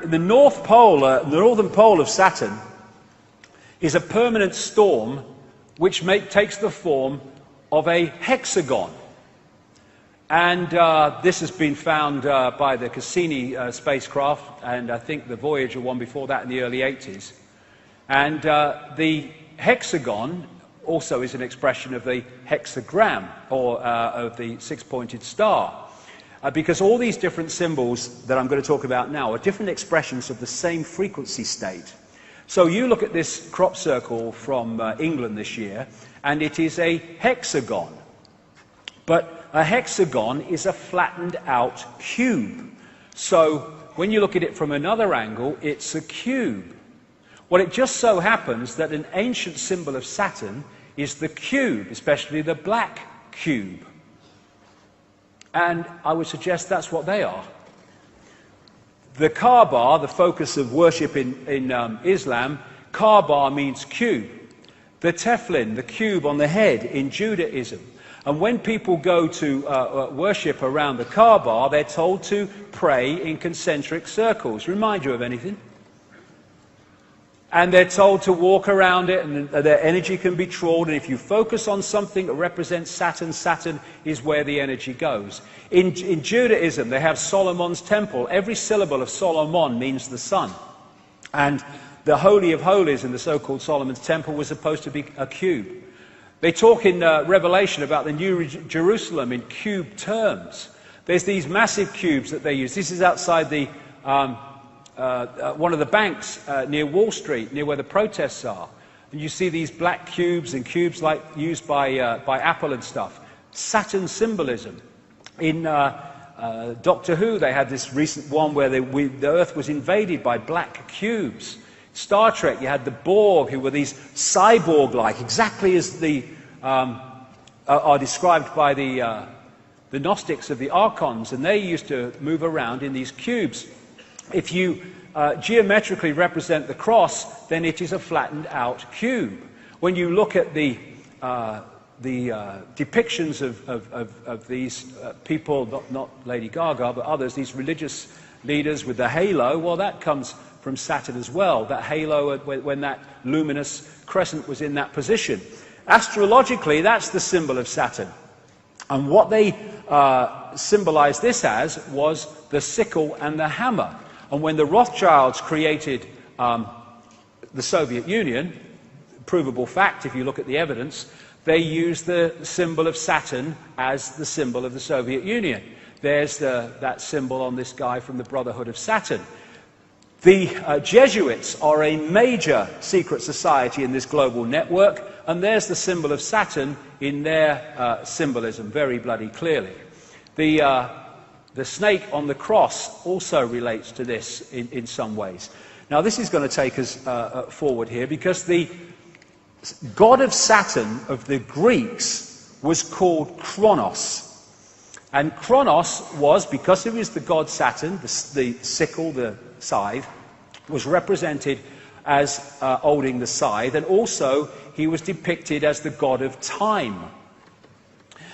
the North Pole, the northern pole of Saturn, is a permanent storm which takes the form of a hexagon. And this has been found by the Cassini spacecraft, and I think the Voyager one before that in the early 80s. And the hexagon also is an expression of the hexagram, or of the six-pointed star. Because all these different symbols that I'm going to talk about now are different expressions of the same frequency state. So you look at this crop circle from England this year, and it is a hexagon. But a hexagon is a flattened out cube. So when you look at it from another angle, it's a cube. Well, it just so happens that an ancient symbol of Saturn is the cube, especially the black cube. And I would suggest that's what they are. The Kaaba, the focus of worship in Islam, Kaaba means cube. The tefillin, the cube on the head in Judaism. And when people go to worship around the Kaaba, they're told to pray in concentric circles. Remind you of anything? And they're told to walk around it, and their energy can be trawled. And if you focus on something that represents Saturn, Saturn is where the energy goes. In Judaism, they have Solomon's temple. Every syllable of Solomon means the sun. And the Holy of Holies in the so-called Solomon's temple was supposed to be a cube. They talk in Revelation about the New Jerusalem in cube terms. There's these massive cubes that they use. This is outside the one of the banks near Wall Street, near where the protests are. And you see these black cubes and cubes like used by Apple and stuff. Saturn symbolism. In Doctor Who, they had this recent one where the Earth was invaded by black cubes. Star Trek, you had the Borg, who were these cyborg-like, exactly as the are described by the Gnostics of the Archons, and they used to move around in these cubes. If you geometrically represent the cross, then it is a flattened-out cube. When you look at the depictions of these people, not Lady Gaga, but others, these religious leaders with the halo, well, that comes from Saturn as well, that halo when that luminous crescent was in that position. Astrologically, that's the symbol of Saturn. And what they symbolized this as was the sickle and the hammer. And when the Rothschilds created the Soviet Union, provable fact if you look at the evidence, they used the symbol of Saturn as the symbol of the Soviet Union. There's that symbol on this guy from the Brotherhood of Saturn. The Jesuits are a major secret society in this global network, and there's the symbol of Saturn in their symbolism very bloody clearly. The snake on the cross also relates to this in some ways. Now this is going to take us forward here, because the god of Saturn of the Greeks was called Kronos. And Kronos was, because he was the god Saturn, the sickle, the scythe, was represented as holding the scythe, and also he was depicted as the god of time.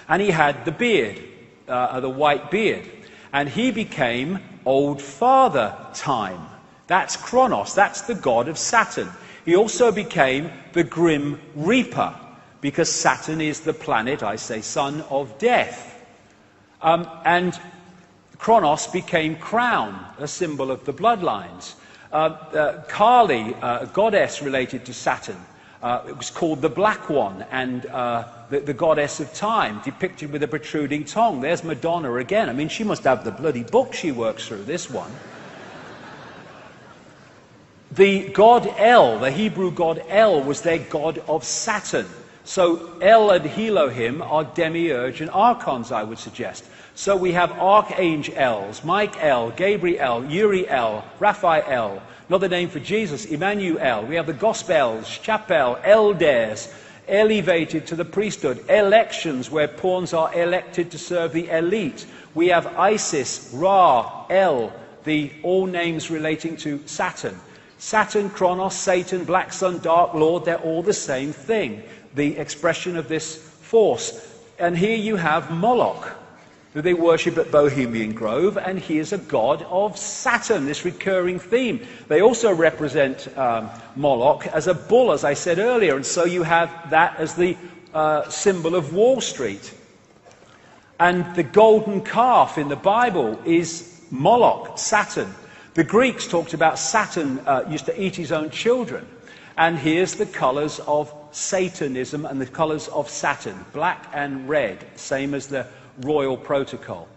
And he had the beard, the white beard. And he became Old Father Time. That's Kronos, that's the god of Saturn. He also became the Grim Reaper, because Saturn is the planet, I say, son of death. And Kronos became Crown, a symbol of the bloodlines. Kali, a goddess related to Saturn, it was called the Black One, and the goddess of time, depicted with a protruding tongue. There's Madonna again. I mean, she must have the bloody book she works through, this one. The god El, the Hebrew god El, was their god of Saturn. So El and Elohim are demiurge and archons, I would suggest. So we have archangels, Michael, Gabriel, Uriel, Raphael, another name for Jesus, Emmanuel. We have the Gospels, Chapel, elders, elevated to the priesthood, elections where pawns are elected to serve the elite. We have Isis, Ra, El, all names relating to Saturn. Saturn, Kronos, Satan, Black Sun, Dark Lord, they're all the same thing, the expression of this force. And here you have Moloch. that they worship at Bohemian Grove, and he is a god of Saturn, this recurring theme. They also represent Moloch as a bull, as I said earlier, and so you have that as the symbol of Wall Street. And the golden calf in the Bible is Moloch, Saturn. The Greeks talked about Saturn used to eat his own children. And here's the colours of Satanism and the colours of Saturn, black and red, same as the royal protocol.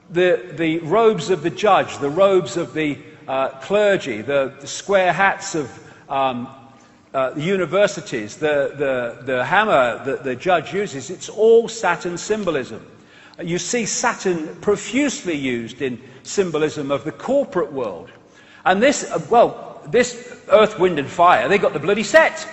The robes of the judge, the robes of the clergy, the square hats of the universities, the hammer that the judge uses, it's all Saturn symbolism. You see Saturn profusely used in symbolism of the corporate world. And this, this earth, wind and fire, they got the bloody set.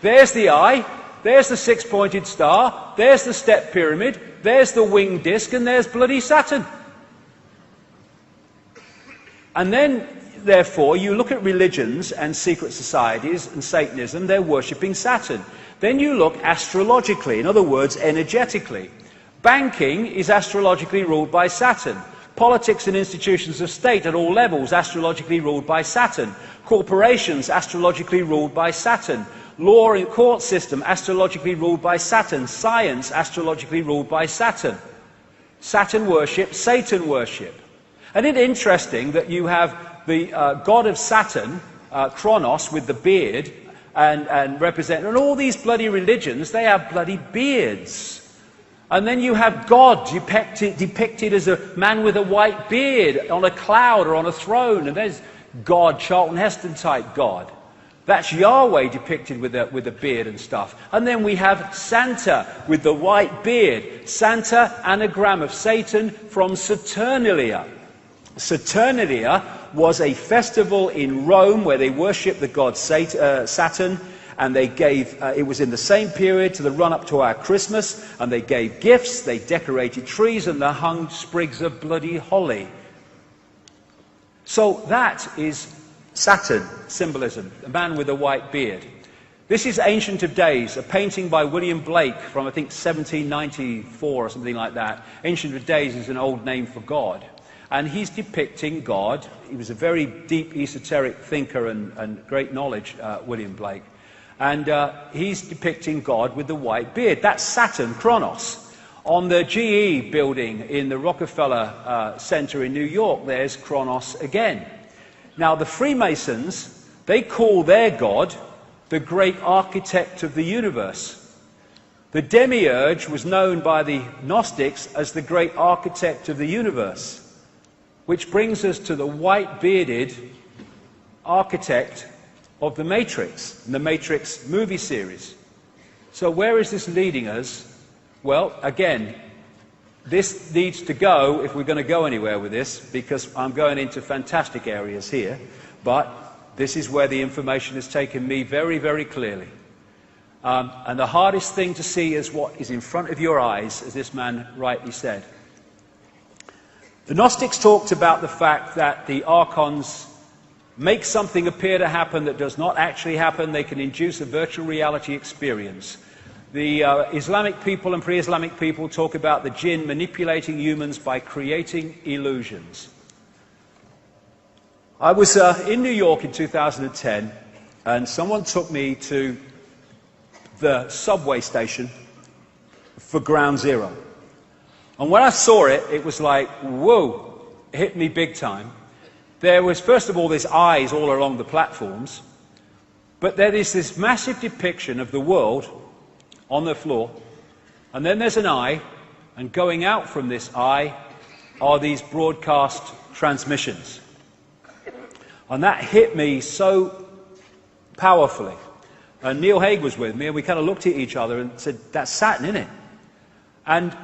There's the eye, there's the six-pointed star, there's the step pyramid, there's the winged disc, and there's bloody Saturn. And then, therefore, you look at religions and secret societies and Satanism, they're worshipping Saturn. Then you look astrologically, in other words, energetically. Banking is astrologically ruled by Saturn. Politics and institutions of state at all levels, astrologically ruled by Saturn. Corporations, astrologically ruled by Saturn. Law and court system, astrologically ruled by Saturn. Science, astrologically ruled by Saturn. Saturn worship, Satan worship. And it's interesting that you have the god of Saturn, Kronos, with the beard, and and all these bloody religions, they have bloody beards. And then you have God depicted as a man with a white beard on a cloud or on a throne. And there's God, Charlton Heston type God. That's Yahweh depicted with a beard and stuff. And then we have Santa with the white beard. Santa, anagram of Satan, from Saturnalia. Saturnalia was a festival in Rome where they worshipped the god Saturn. And they gave, it was in the same period to the run-up to our Christmas, and they gave gifts, they decorated trees, and they hung sprigs of bloody holly. So that is Saturn symbolism, a man with a white beard. This is Ancient of Days, a painting by William Blake from, I think, 1794 or something like that. Ancient of Days is an old name for God. And he's depicting God. He was a very deep esoteric thinker and great knowledge, William Blake. And he's depicting God with the white beard. That's Saturn, Kronos. On the GE building in the Rockefeller Center in New York, there's Kronos again. Now, the Freemasons, they call their God the great architect of the universe. The demiurge was known by the Gnostics as the great architect of the universe. Which brings us to the white-bearded architect of the Matrix, and the Matrix movie series. So where is this leading us? Well, again, this needs to go, if we're going to go anywhere with this, because I'm going into fantastic areas here, but this is where the information has taken me very, very clearly. And the hardest thing to see is what is in front of your eyes, as this man rightly said. The Gnostics talked about the fact that the archons make something appear to happen that does not actually happen. They can induce a virtual reality experience. The Islamic people and pre-Islamic people talk about the jinn manipulating humans by creating illusions. I was in New York in 2010, and someone took me to the subway station for Ground Zero. And when I saw it, it was like, whoa, it hit me big time. There was, first of all, this eyes all along the platforms, but there is this massive depiction of the world on the floor, and then there's an eye, and going out from this eye are these broadcast transmissions. And that hit me so powerfully. And Neil Haig was with me, and we kind of looked at each other and said, that's Saturn, isn't it? And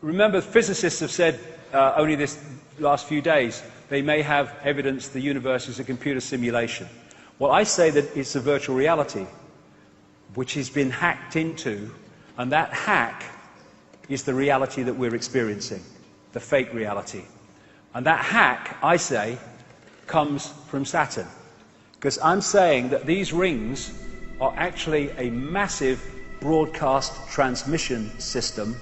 remember, physicists have said only this last few days, they may have evidence the universe is a computer simulation. Well, I say that it's a virtual reality, which has been hacked into, and that hack is the reality that we're experiencing, the fake reality. And that hack, I say, comes from Saturn. Because I'm saying that these rings are actually a massive broadcast transmission system